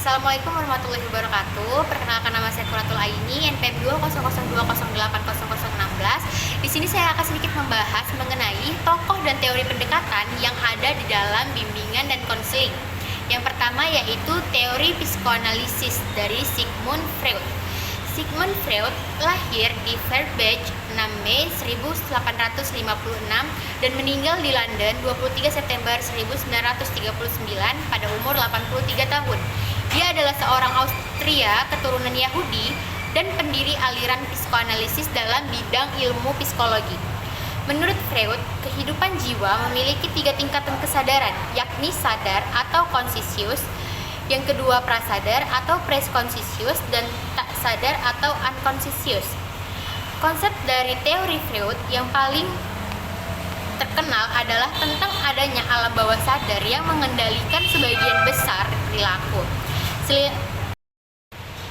Assalamualaikum warahmatullahi wabarakatuh. Perkenalkan, nama saya Quratul Aini, NPM 20020080016. Di sini saya akan sedikit membahas mengenai tokoh dan teori pendekatan yang ada di dalam bimbingan dan konseling. Yang pertama yaitu teori psikoanalisis dari Sigmund Freud. Sigmund Freud lahir di Verbier 6 Mei 1856 dan meninggal di London 23 September 1939 pada umur 83 tahun. Dia adalah seorang Austria keturunan Yahudi dan pendiri aliran psikoanalisis dalam bidang ilmu psikologi. Menurut Freud, kehidupan jiwa memiliki 3 tingkatan kesadaran, yakni sadar atau conscious, yang kedua prasadar atau presconscious, dan tak sadar atau unconscious. Konsep dari teori Freud yang paling terkenal adalah tentang adanya alam bawah sadar yang mengendalikan sebagian besar perilaku.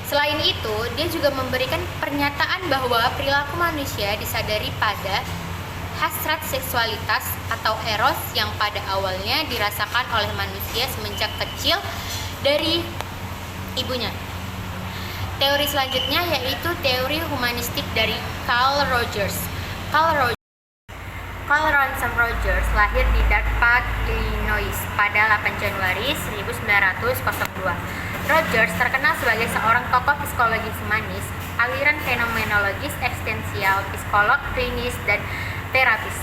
Selain itu, dia juga memberikan pernyataan bahwa perilaku manusia disadari pada hasrat seksualitas atau eros yang pada awalnya dirasakan oleh manusia semenjak kecil dari ibunya. Teori selanjutnya yaitu teori humanistik dari Carl Rogers. Carl Ransom Rogers lahir di Dartmouth, Illinois pada 8 Januari 1902. Rogers terkenal sebagai seorang tokoh psikologi humanis, aliran fenomenologis eksistensial, psikolog klinis, dan terapis.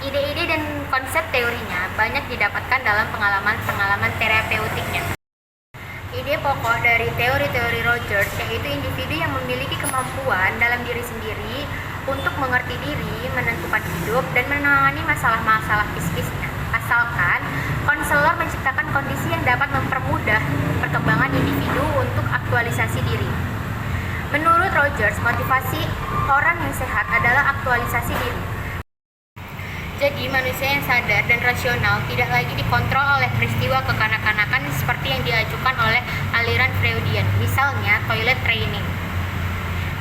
Ide-ide dan konsep teorinya banyak didapatkan dalam pengalaman terapeutiknya. Ide pokok dari teori-teori Rogers yaitu individu yang memiliki kemampuan dalam diri sendiri untuk mengerti diri, menentukan hidup, dan menangani masalah-masalah psikisnya. Asalkan konselor menciptakan kondisi yang dapat mempermudah perkembangan individu untuk aktualisasi diri. Menurut Rogers, motivasi orang yang sehat adalah aktualisasi diri. Jadi, manusia yang sadar dan rasional tidak lagi dikontrol oleh peristiwa kekanak-kanakan seperti yang diajukan oleh aliran Freudian, misalnya toilet training,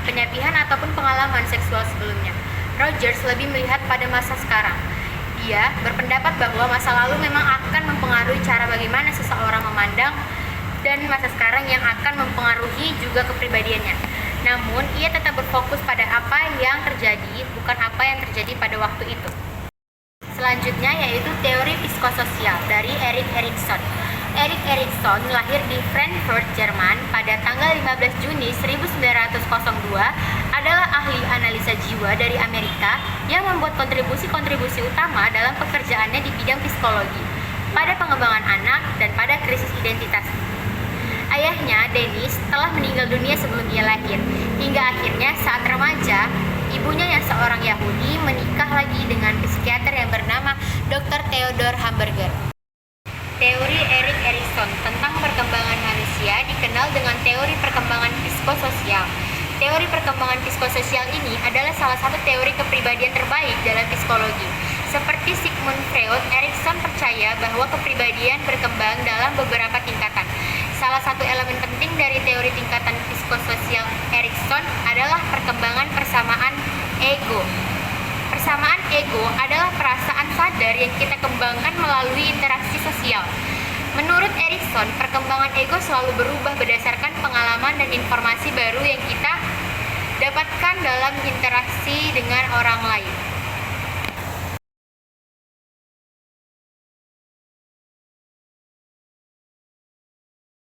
penyapihan ataupun pengalaman seksual sebelumnya. Rogers lebih melihat pada masa sekarang. Dia berpendapat bahwa masa lalu memang akan mempengaruhi cara bagaimana seseorang memandang, dan masa sekarang yang akan mempengaruhi juga kepribadiannya. Namun, ia tetap berfokus pada apa yang terjadi, bukan apa yang terjadi pada waktu itu. Selanjutnya yaitu teori psikososial dari Erik Erikson. Erik Erikson lahir di Frankfurt, Jerman pada tanggal 15 Juni 1902, adalah ahli analisa jiwa dari Amerika yang membuat kontribusi utama dalam pekerjaannya di bidang psikologi, pada pengembangan anak dan pada krisis identitas. Ayahnya, Dennis, telah meninggal dunia sebelum ia lahir, hingga akhirnya saat remaja, ibunya yang seorang Yahudi menikah lagi dengan psikiater yang bernama Dr. Theodor Hamburger. Teori Erik Erikson tentang perkembangan manusia dikenal dengan teori perkembangan psikososial. Teori perkembangan psikososial ini adalah salah satu teori kepribadian terbaik dalam psikologi. Seperti Sigmund Freud, Erikson percaya bahwa kepribadian berkembang dalam beberapa tingkatan. Salah satu elemen penting dari teori tingkatan psikososial Erikson adalah perkembangan persamaan ego. Persamaan ego adalah perasaan sadar yang kita kembangkan melalui interaksi sosial. Menurut Erikson, perkembangan ego selalu berubah berdasarkan pengalaman dan informasi baru yang kita dapatkan dalam interaksi dengan orang lain.